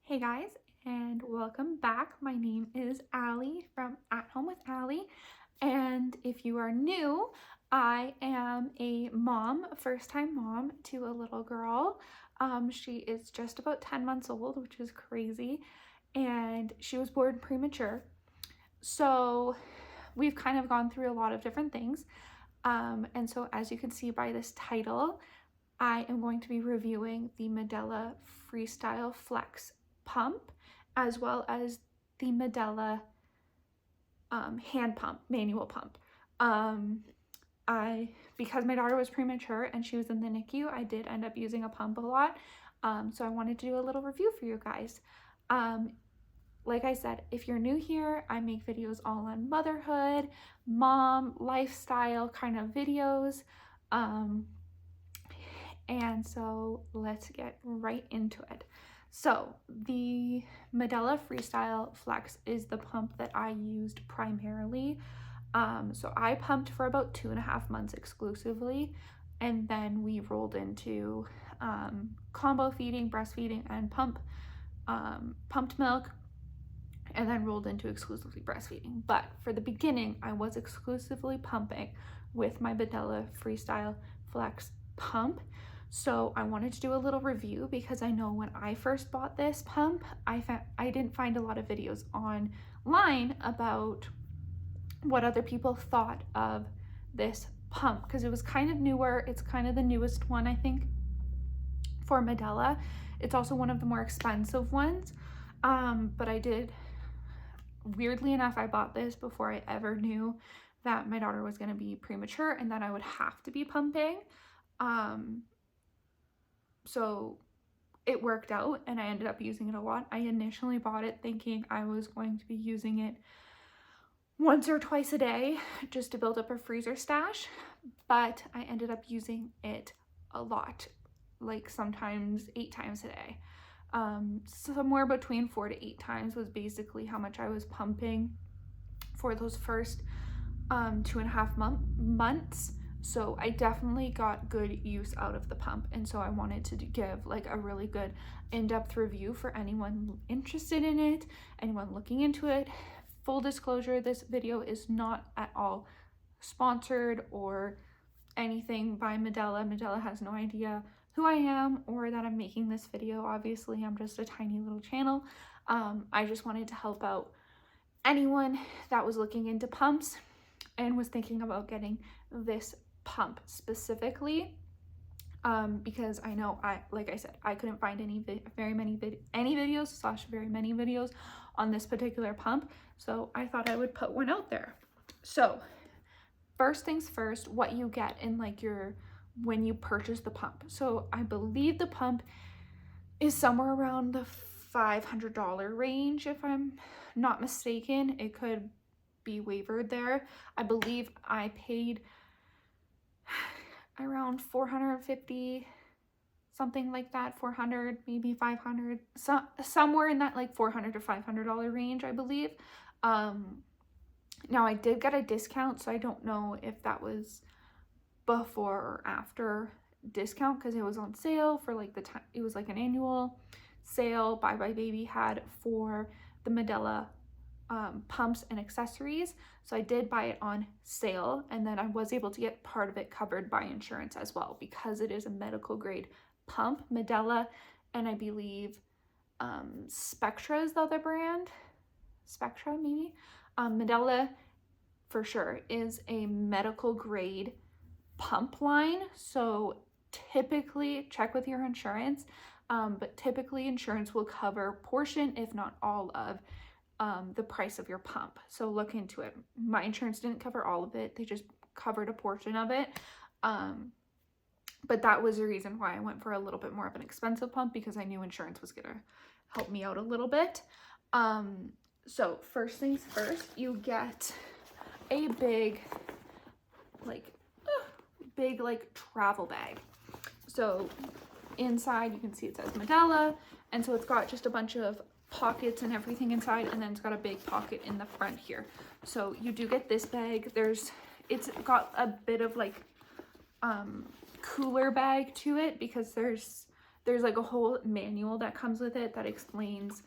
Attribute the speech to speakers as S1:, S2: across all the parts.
S1: Hey guys, and welcome back. My name is Alee from At Home with Alee, and if you are new, I am a mom, first-time mom to a little girl. She is just about 10 months old, which is crazy, and she was born premature. So we've kind of gone through a lot of different things. And so as you can see by this title, I am going to be reviewing the Medela Freestyle Flex pump, as well as the Medela hand pump, manual pump. Because my daughter was premature and she was in the NICU, I did end up using a pump a lot. So I wanted to do a little review for you guys. Like I said, if you're new here, I make videos all on motherhood, mom, lifestyle kind of videos. And so let's get right into it. So the Medela Freestyle Flex is the pump that I used primarily. So I pumped for about 2.5 months exclusively, and then we rolled into combo feeding, breastfeeding, and pumped milk, and then rolled into exclusively breastfeeding. But for the beginning, I was exclusively pumping with my Medela Freestyle Flex pump. So I wanted to do a little review because I know when I first bought this pump, I didn't find a lot of videos online about what other people thought of this pump because it was kind of newer. It's kind of the newest one, I think, for Medela. It's also one of the more expensive ones. But weirdly enough, I bought this before I ever knew that my daughter was going to be premature and that I would have to be pumping. So it worked out and I ended up using it a lot. I initially bought it thinking I was going to be using it once or twice a day just to build up a freezer stash, but I ended up using it a lot, like sometimes 8 times a day. Somewhere between 4 to 8 times was basically how much I was pumping for those first 2.5 months. So I definitely got good use out of the pump, and so I wanted to give like a really good in-depth review for anyone interested in it, anyone looking into it. Full disclosure, this video is not at all sponsored or anything by Medela. Medela has no idea who I am or that I'm making this video. Obviously, I'm just a tiny little channel. I just wanted to help out anyone that was looking into pumps and was thinking about getting this pump specifically, because I know like I said, I couldn't find any videos on this particular pump, so I thought I would put one out there. So first things first, what you get in like when you purchase the pump. So I believe the pump is somewhere around the $500 range, if I'm not mistaken. It could be wavered there. I believe I paid around $450, something like that, 400, maybe 500, somewhere in that like $400 to $500 range, I believe. Now I did get a discount, so I don't know if that was before or after discount because it was on sale for like the time. It was like an annual sale buybuy BABY had for the Medela pumps and accessories. So I did buy it on sale, and then I was able to get part of it covered by insurance as well because it is a medical grade pump. Medela, and I believe Spectra is the other brand. Spectra, maybe. Medela for sure is a medical grade pump line, so typically check with your insurance, but typically insurance will cover portion, if not all of the price of your pump. So look into it. My insurance didn't cover all of it, they just covered a portion of it, but that was the reason why I went for a little bit more of an expensive pump, because I knew insurance was gonna help me out a little bit. So first things first, you get a big travel bag. So inside you can see it says Medela, and so it's got just a bunch of pockets and everything inside, and then it's got a big pocket in the front here. So you do get this bag. It's got a bit of like cooler bag to it because there's like a whole manual that comes with it that explains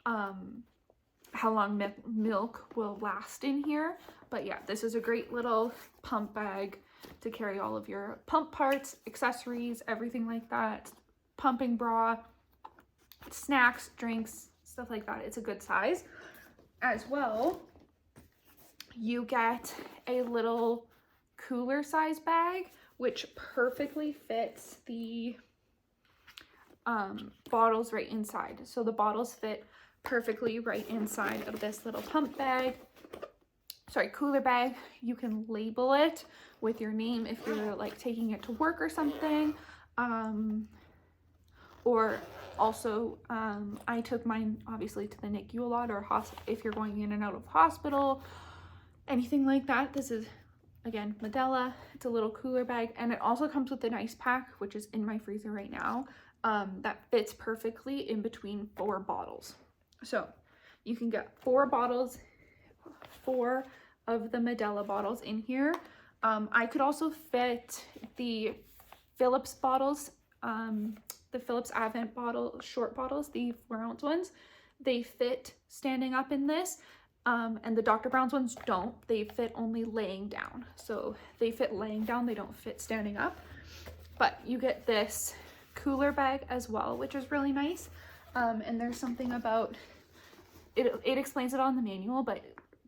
S1: how long milk will last in here. But yeah, this is a great little pump bag to carry all of your pump parts, accessories, everything like that. Pumping bra, snacks, drinks, stuff like that. It's a good size. As well, you get a little cooler size bag, which perfectly fits the bottles right inside. So the bottles fit perfectly right inside of this little pump bag. Sorry, cooler bag. You can label it with your name if you're like taking it to work or something. Or also, I took mine obviously to the NICU a lot, or if you're going in and out of hospital, anything like that. This is, again, Medela. It's a little cooler bag, and it also comes with an ice pack, which is in my freezer right now, that fits perfectly in between 4 bottles. So you can get 4 bottles, 4 of the Medela bottles in here. I could also fit the Philips bottles, the Philips Avent bottle, short bottles, the 4-ounce ones. They fit standing up in this. And the Dr. Brown's ones don't. They fit only laying down. So they fit laying down, they don't fit standing up. But you get this cooler bag as well, which is really nice. And there's something about it, it explains it on the manual, but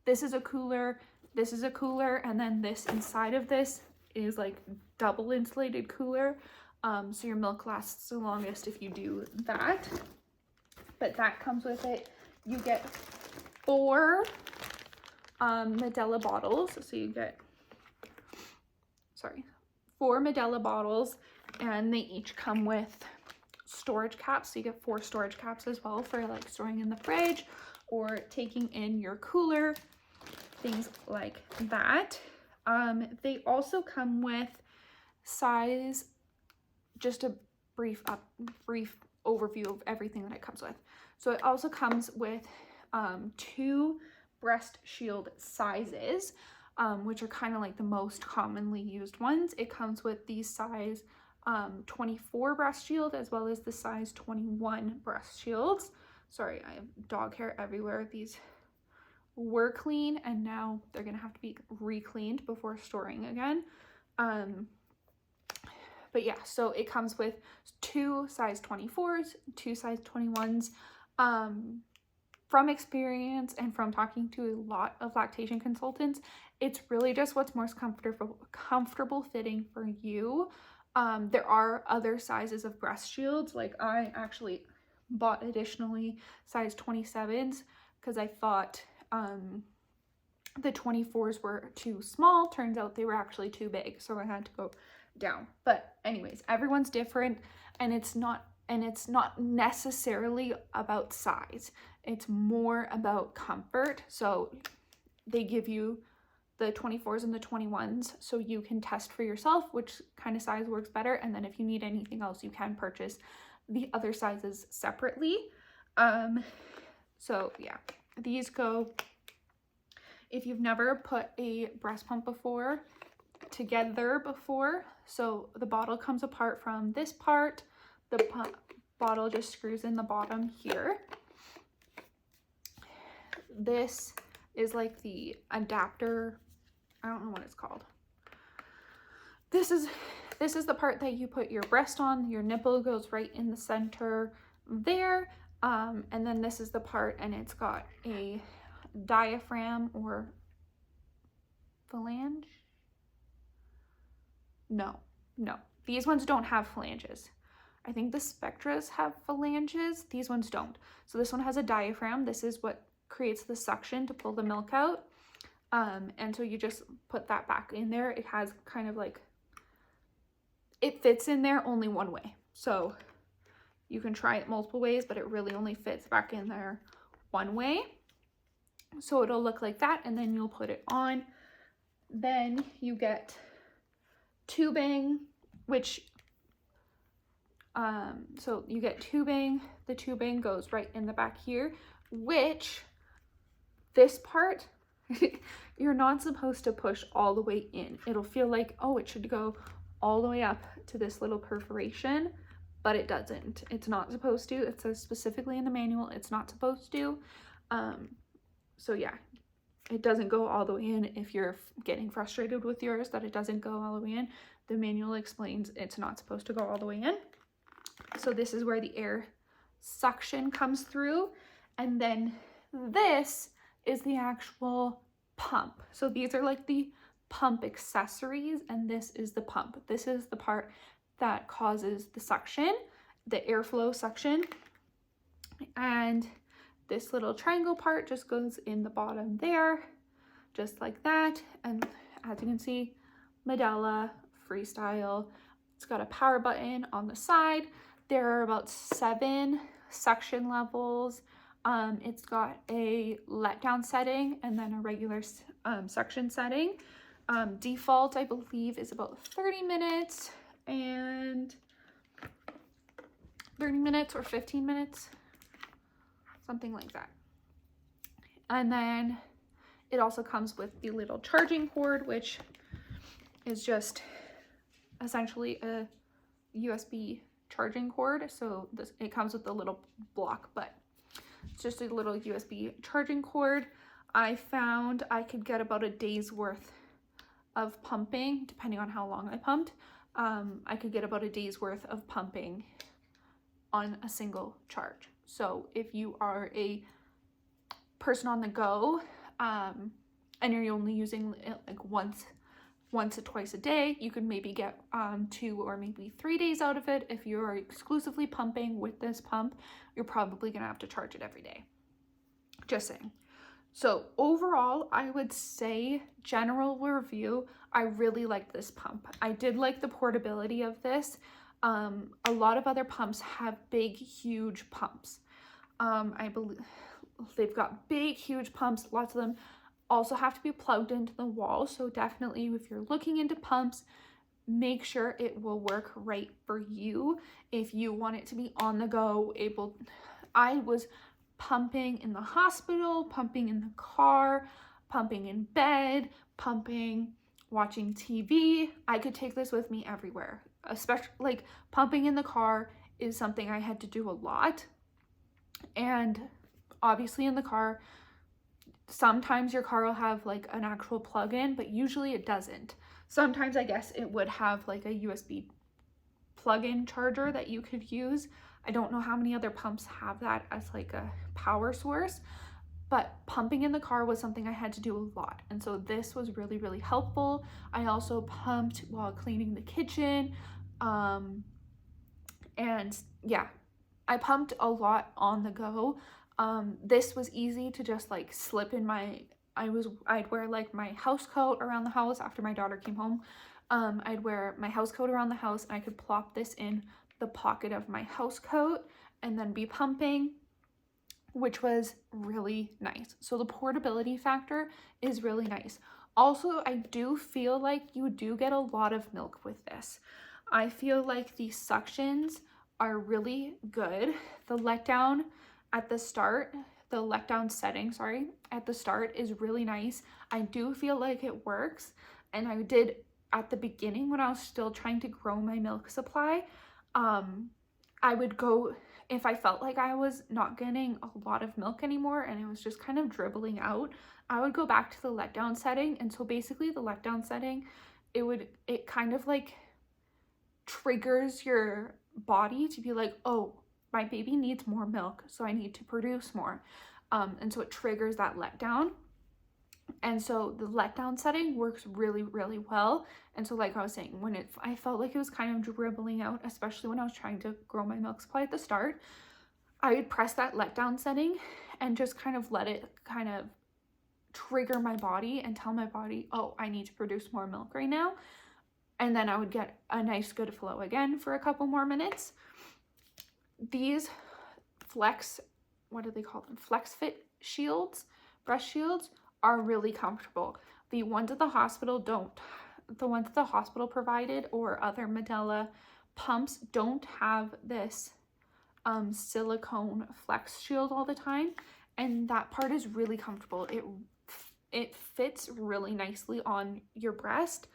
S1: this is a cooler, this is a cooler, and then this inside of this is like double insulated cooler. So your milk lasts the longest if you do that. But that comes with it. You get 4 Medela bottles. So you get, 4 Medela bottles, and they each come with storage caps. So you get 4 storage caps as well for like storing in the fridge or taking in your cooler, things like that. They also come with size, just a brief overview of everything that it comes with. So it also comes with 2 breast shield sizes, which are kind of like the most commonly used ones. It comes with the size 24 breast shield as well as the size 21 breast shields. Sorry, I have dog hair everywhere. These were clean and now they're gonna have to be re-cleaned before storing again. But yeah, so it comes with 2 size 24s, 2 size 21s. From experience and from talking to a lot of lactation consultants, it's really just what's most comfortable fitting for you. There are other sizes of breast shields. Like I actually bought additionally size 27s because I thought the 24s were too small. Turns out they were actually too big, so I had to go down. But anyways, everyone's different, and it's not necessarily about size. It's more about comfort. So they give you the 24s and the 21s so you can test for yourself which kind of size works better, and then if you need anything else you can purchase the other sizes separately. So yeah, these go, if you've never put a breast pump together before, so the bottle comes apart from this part, the bottle just screws in the bottom here. This is like the adapter, I don't know what it's called. This is the part that you put your breast on. Your nipple goes right in the center there, and then this is the part, and it's got a diaphragm or phalange. No, these ones don't have phalanges. I think the Spectras have phalanges. These ones don't. So this one has a diaphragm. This is what creates the suction to pull the milk out. And so you just put that back in there. It has kind of like, it fits in there only one way. So you can try it multiple ways, but it really only fits back in there one way. So it'll look like that, and then you'll put it on. Then you get tubing, which so you get tubing. The tubing goes right in the back here, which this part you're not supposed to push all the way in. It'll feel like, oh, it should go all the way up to this little perforation, but it doesn't. It's not supposed to. It says specifically in the manual it's not supposed to. So yeah, it doesn't go all the way in. If you're getting frustrated with yours that it doesn't go all the way in, the manual explains it's not supposed to go all the way in. So this is where the air suction comes through, and then this is the actual pump. So these are like the pump accessories, and this is the pump. This is the part that causes the suction, the airflow suction. And this little triangle part just goes in the bottom there, just like that. And as you can see, Medela, Freestyle. It's got a power button on the side. There are about 7 suction levels. It's got a letdown setting and then a regular suction setting. Default, I believe, is about 30 minutes and 30 minutes or 15 minutes, something like that. And then it also comes with the little charging cord, which is just essentially a USB charging cord. So it comes with a little block, but it's just a little USB charging cord. I found I could get about a day's worth of pumping, depending on how long I pumped. I could get about a day's worth of pumping on a single charge. So if you are a person on the go, and you're only using it like once or twice a day, you could maybe get 2 or maybe 3 days out of it. If you're exclusively pumping with this pump, you're probably gonna have to charge it every day. Just saying. So overall, I would say, general review, I really like this pump. I did like the portability of this. A lot of other pumps have big, huge pumps. I believe they've got big, huge pumps. Lots of them also have to be plugged into the wall. So definitely, if you're looking into pumps, make sure it will work right for you. If you want it to be on the go, I was pumping in the hospital, pumping in the car, pumping in bed, pumping watching TV. I could take this with me everywhere. Especially like pumping in the car is something I had to do a lot. And obviously in the car, sometimes your car will have like an actual plug-in, but usually it doesn't. Sometimes I guess it would have like a USB plug-in charger that you could use. I don't know how many other pumps have that as like a power source, but pumping in the car was something I had to do a lot. And so this was really, really helpful. I also pumped while cleaning the kitchen. And yeah, I pumped a lot on the go. This was easy to just like slip in I'd wear like my house coat around the house after my daughter came home. I'd wear my house coat around the house, and I could plop this in the pocket of my house coat and then be pumping, which was really nice. So the portability factor is really nice. Also, I do feel like you do get a lot of milk with this. I feel like the suctions are really good. The letdown at the start, the letdown setting, at the start is really nice. I do feel like it works. And I did at the beginning when I was still trying to grow my milk supply, I would go, if I felt like I was not getting a lot of milk anymore and it was just kind of dribbling out, I would go back to the letdown setting. And so basically the letdown setting, it kind of like triggers your body to be like, oh, my baby needs more milk, so I need to produce more. And so it triggers that letdown. And so the letdown setting works really, really well. And so like I was saying, I felt like it was kind of dribbling out, especially when I was trying to grow my milk supply at the start, I would press that letdown setting and just kind of let it kind of trigger my body and tell my body, oh, I need to produce more milk right now. And then I would get a nice good flow again for a couple more minutes. These what do they call them? Flex Fit shields, breast shields, are really comfortable. The ones at the hospital provided, or other Medela pumps, don't have this silicone flex shield all the time, and that part is really comfortable. It fits really nicely on your breast.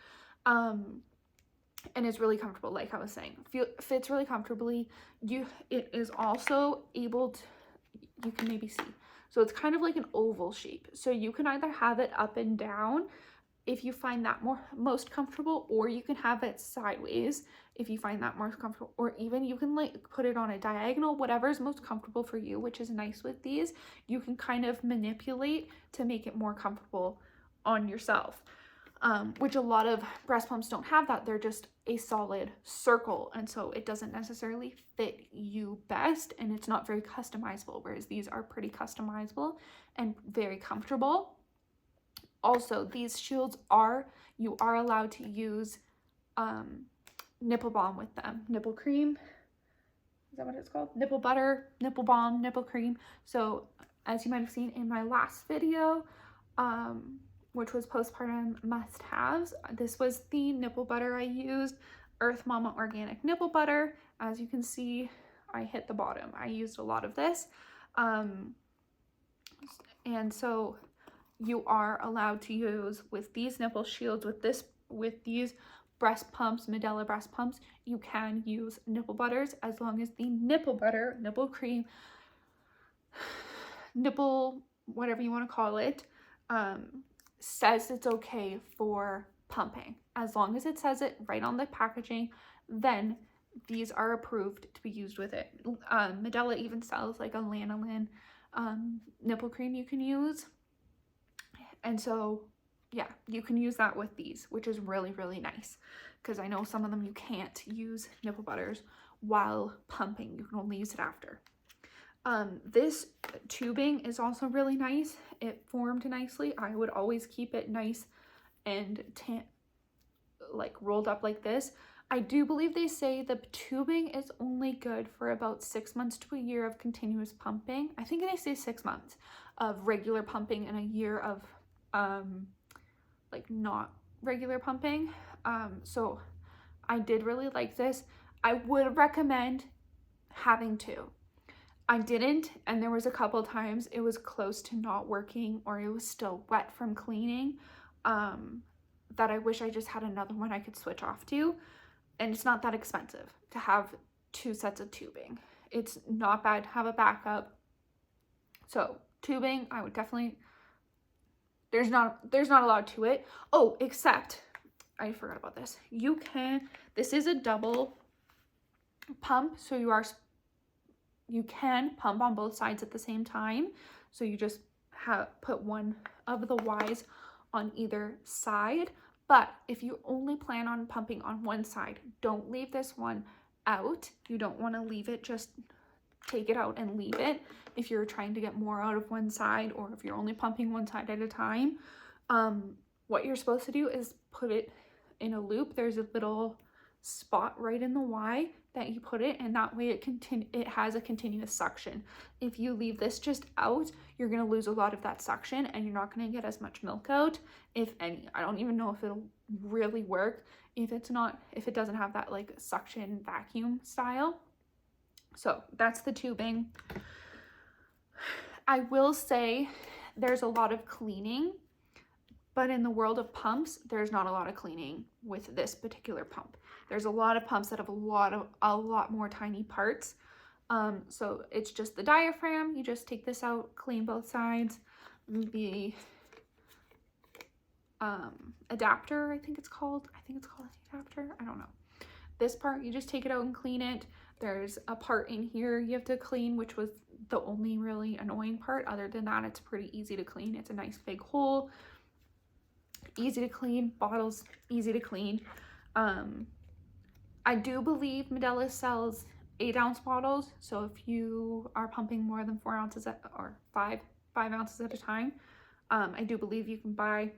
S1: and it's really comfortable, like I was saying. Fits really comfortably. It is also able to, you can maybe see, so it's kind of like an oval shape, so you can either have it up and down if you find that most comfortable, or you can have it sideways if you find that more comfortable, or even you can like put it on a diagonal, whatever is most comfortable for you, which is nice with these. You can kind of manipulate to make it more comfortable on yourself, which a lot of breast pumps don't have that. They're just a solid circle, and so it doesn't necessarily fit you best, and it's not very customizable, whereas these are pretty customizable and very comfortable. Also, these shields you are allowed to use nipple balm with them. Nipple cream, is that what it's called? Nipple butter, nipple balm, nipple cream. So as you might have seen in my last video, which was postpartum must-haves, this was the nipple butter I used, Earth Mama organic nipple butter. As you can see, I hit the bottom. I used a lot of this, and so you are allowed to use with these nipple shields, with these breast pumps, Medela breast pumps, you can use nipple butters, as long as the nipple butter, nipple cream, nipple, whatever you want to call it, says it's okay for pumping. As long as it says it right on the packaging, then these are approved to be used with it. Medela even sells like a lanolin nipple cream you can use. And so, yeah, you can use that with these, which is really, really nice, because I know some of them you can't use nipple butters while pumping. You can only use it after. This tubing is also really nice. It formed nicely. I would always keep it nice and like rolled up like this. I do believe they say the tubing is only good for about 6 months to a year of continuous pumping. I think they say 6 months of regular pumping and a year of like not regular pumping. So I did really like this. I would recommend having two. I didn't, and there was a couple times it was close to not working, or it was still wet from cleaning, that I wish I just had another one I could switch off to. And it's not that expensive to have 2 sets of tubing. It's not bad to have a backup. So tubing, I would definitely, there's not a lot to it. Oh, except I forgot about this. This is a double pump, so you can pump on both sides at the same time. So you just put one of the Ys on either side. But if you only plan on pumping on one side, don't leave this one out. You don't want to leave it, just take it out and leave it. If you're trying to get more out of one side, or if you're only pumping one side at a time, what you're supposed to do is put it in a loop. There's a little spot right in the Y that you put it, and that way it has a continuous suction. If you leave this just out, you're going to lose a lot of that suction, and you're not going to get as much milk out, if any. I don't even know if it'll really work if it doesn't have that like suction vacuum style. So that's the tubing. I will say there's a lot of cleaning, but in the world of pumps, there's not a lot of cleaning with this particular pump. There's a lot of pumps that have a lot more tiny parts. So it's just the diaphragm. You just take this out, clean both sides. The adapter, I think it's called an adapter. I don't know. This part, you just take it out and clean it. There's a part in here you have to clean, which was the only really annoying part. Other than that, it's pretty easy to clean. It's a nice big hole. Easy to clean. Bottles, easy to clean. I do believe Medela sells 8-ounce bottles. So if you are pumping more than 4 ounces or 5 ounces at a time, I do believe you can buy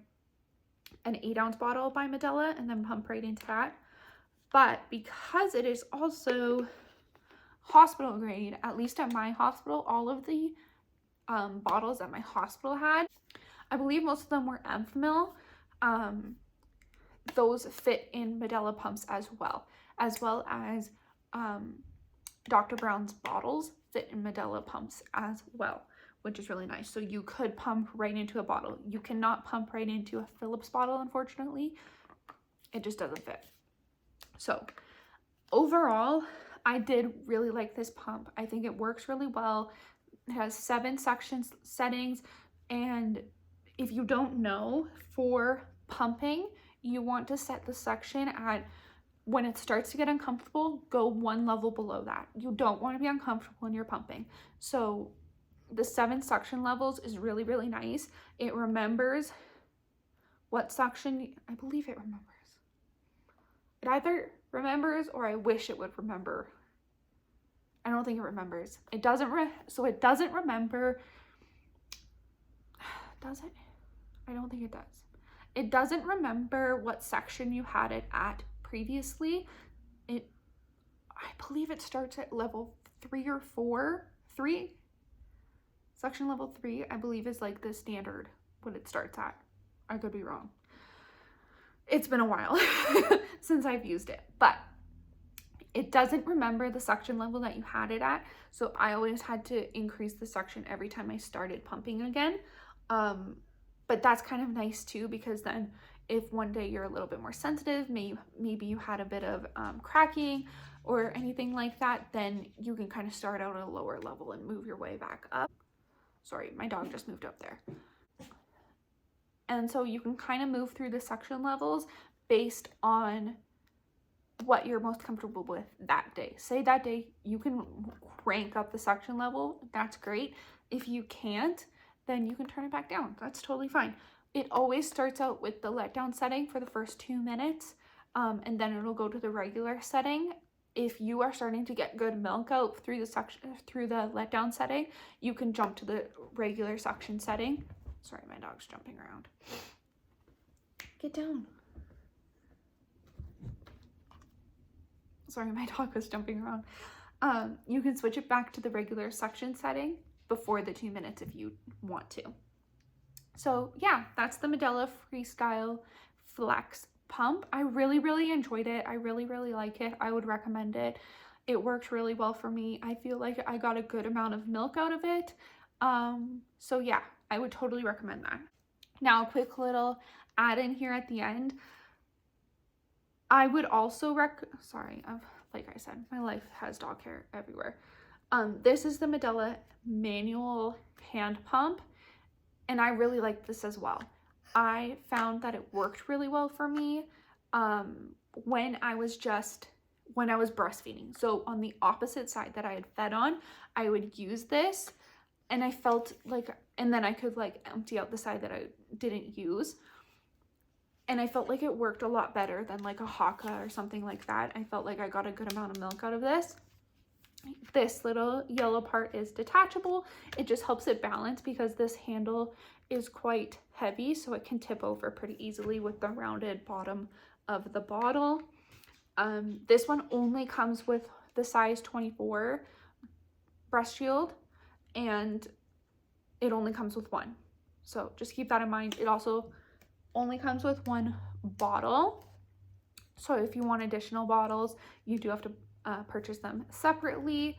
S1: an 8-ounce bottle by Medela and then pump right into that. But because it is also hospital grade, at least at my hospital, all of the bottles that my hospital had, I believe most of them were Enfamil. Those fit in Medela pumps as well as Dr. Brown's bottles fit in Medela pumps as well, which is really nice. So you could pump right into a bottle. You cannot pump right into a Philips bottle, unfortunately. It just doesn't fit. So overall, I did really like this pump. I think it works really well. It has 7 settings, and if you don't know, for pumping, you want to set the suction at, when it starts to get uncomfortable, go 1 level below that. You don't want to be uncomfortable when you're pumping. So the 7 suction levels is really, really nice. It remembers what suction, I believe it remembers. It either remembers or I wish it would remember. I don't think it remembers. It doesn't, so it doesn't remember. Does it? I don't think it does. It doesn't remember what section you had it at previously. I believe it starts at level 3 or 4. 3? Section level 3, I believe, is like the standard what it starts at. I could be wrong. It's been a while since I've used it, but it doesn't remember the suction level that you had it at. So I always had to increase the suction every time I started pumping again. But that's kind of nice too, because then if one day you're a little bit more sensitive, maybe you had a bit of cracking or anything like that, then you can kind of start out at a lower level and move your way back up. Sorry, my dog just moved up there. And so you can kind of move through the suction levels based on what you're most comfortable with that day. Say that day you can crank up the suction level, that's great. If you can't, then you can turn it back down. That's totally fine. It always starts out with the letdown setting for the first 2 minutes, and then it'll go to the regular setting. If you are starting to get good milk out through the letdown setting, you can jump to the regular suction setting. Sorry, my dog's jumping around. Get down. Sorry, my dog was jumping around. You can switch it back to the regular suction setting before the 2 minutes if you want to. So yeah, that's the Medela Freestyle Flex pump. I really, really enjoyed it. I really, really like it. I would recommend it. It worked really well for me. I feel like I got a good amount of milk out of it. So yeah, I would totally recommend that. Now, a quick little add in here at the end. I would also like I said, my life has dog hair everywhere. This is the Medela manual hand pump, and I really like this as well. I found that it worked really well for me when I was breastfeeding. So on the opposite side that I had fed on, I would use this, and I felt like, and then I could like empty out the side that I didn't use. And I felt like it worked a lot better than like a Haka or something like that. I felt like I got a good amount of milk out of this. This little yellow part is detachable. It just helps it balance because this handle is quite heavy, so it can tip over pretty easily with the rounded bottom of the bottle. This one only comes with the size 24 breast shield, and it only comes with one. So just keep that in mind. It also only comes with 1 bottle. So if you want additional bottles, you do have to purchase them separately.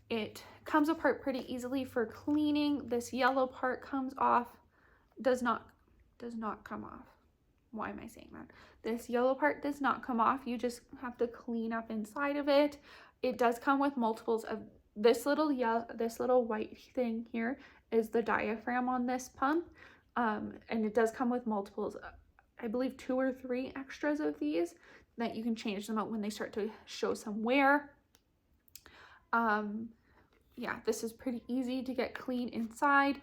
S1: It comes apart pretty easily for cleaning. This yellow part comes off, does not come off. Why am I saying that? This yellow part does not come off. You just have to clean up inside of it. It does come with multiples of this little white thing here is the diaphragm on this pump. And it does come with multiples, I believe 2 or 3 extras of these that you can change them out when they start to show some wear. Yeah, this is pretty easy to get clean inside.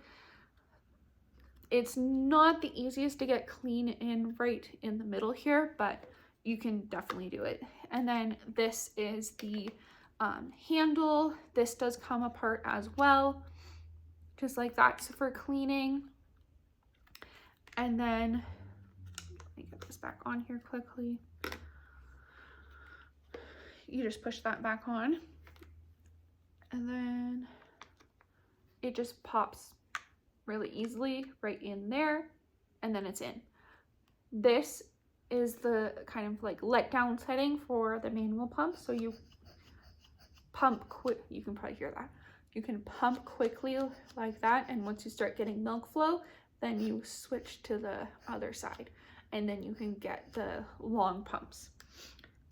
S1: It's not the easiest to get clean in right in the middle here, but you can definitely do it. And then this is the handle. This does come apart as well, just like that, so for cleaning. And then, let me get this back on here quickly. You just push that back on, and then it just pops really easily right in there, and then it's in. This is the kind of like letdown setting for the manual pump. So you pump quick, you can probably hear that. You can pump quickly like that, and once you start getting milk flow, then you switch to the other side, and then you can get the long pumps.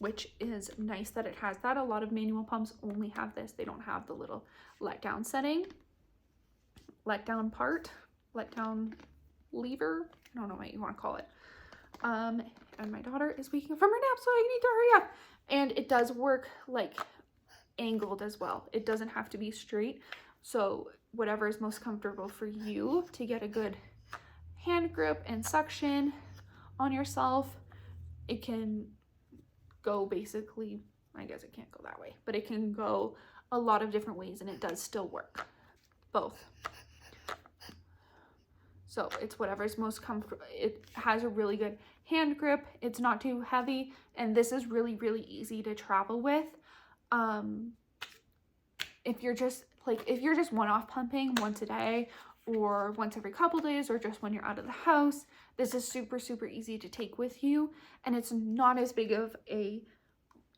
S1: which is nice that it has that. A lot of manual pumps only have this. They don't have the little letdown setting, letdown lever. I don't know what you want to call it. And my daughter is waking up from her nap, so I need to hurry up. And it does work like angled as well. It doesn't have to be straight. So whatever is most comfortable for you to get a good hand grip and suction on yourself. It can go basically, I guess it can't go that way, but it can go a lot of different ways, and it does still work both. So it's whatever's most comfortable. It has a really good hand grip. It's not too heavy, and this is really, really easy to travel with. If you're just one-off pumping once a day or once every couple days or just when you're out of the house, this is super, super easy to take with you, and it's not as big of a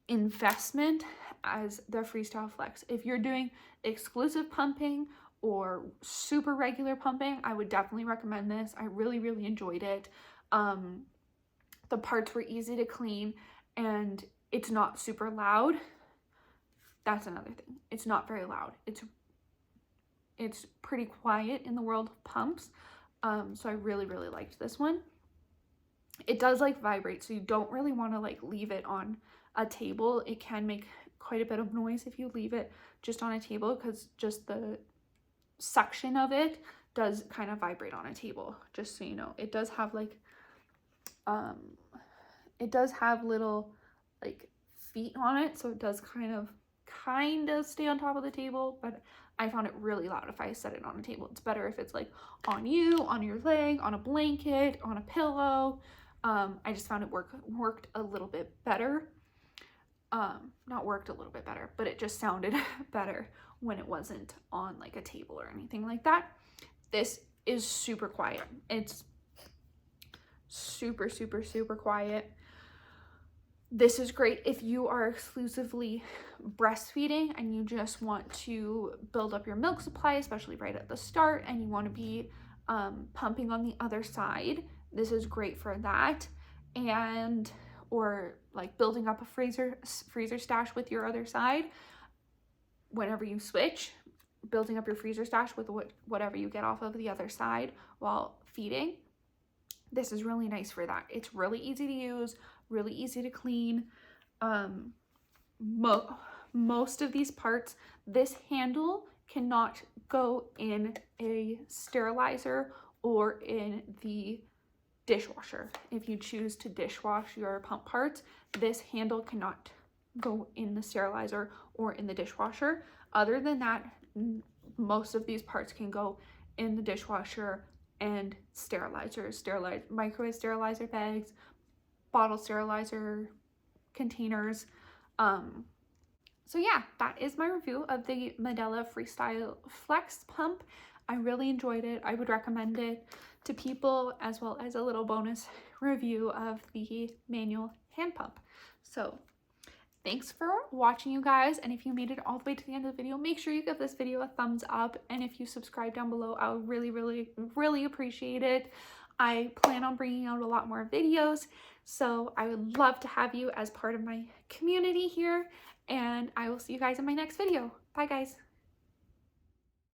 S1: investment as the Freestyle Flex. If you're doing exclusive pumping or super regular pumping, I would definitely recommend this. I really, really enjoyed it. The parts were easy to clean, and it's not super loud. That's another thing. It's not very loud. It's pretty quiet in the world of pumps. So I really, really liked this one. It does like vibrate, so you don't really want to like leave it on a table. It can make quite a bit of noise if you leave it just on a table, because just the suction of it does kind of vibrate on a table, just so you know. It does have like little like feet on it, so it does kind of stay on top of the table, but I found it really loud if I set it on a table. It's better if it's like on you, on your leg, on a blanket, on a pillow. I just found it worked a little bit better. Not worked a little bit better, but it just sounded better when it wasn't on like a table or anything like that. This is super quiet. It's super, super, super quiet. This is great if you are exclusively breastfeeding and you just want to build up your milk supply, especially right at the start, and you want to be pumping on the other side. This is great for that. And or like building up a freezer stash with your other side. Whenever you switch, building up your freezer stash with whatever you get off of the other side while feeding. This is really nice for that. It's really easy to use, really easy to clean. Most of these parts, this handle cannot go in a sterilizer or in the dishwasher. If you choose to dishwash your pump parts, this handle cannot go in the sterilizer or in the dishwasher. Other than that, most of these parts can go in the dishwasher and sterilizers, microwave sterilizer bags, bottle sterilizer containers. So yeah, that is my review of the Medela Freestyle Flex pump. I really enjoyed it. I would recommend it to people, as well as a little bonus review of the manual hand pump. So thanks for watching, you guys, and if you made it all the way to the end of the video, make sure you give this video a thumbs up, and if you subscribe down below, I would really, really, really appreciate it. I plan on bringing out a lot more videos, so I would love to have you as part of my community here, and I will see you guys in my next video. Bye, guys.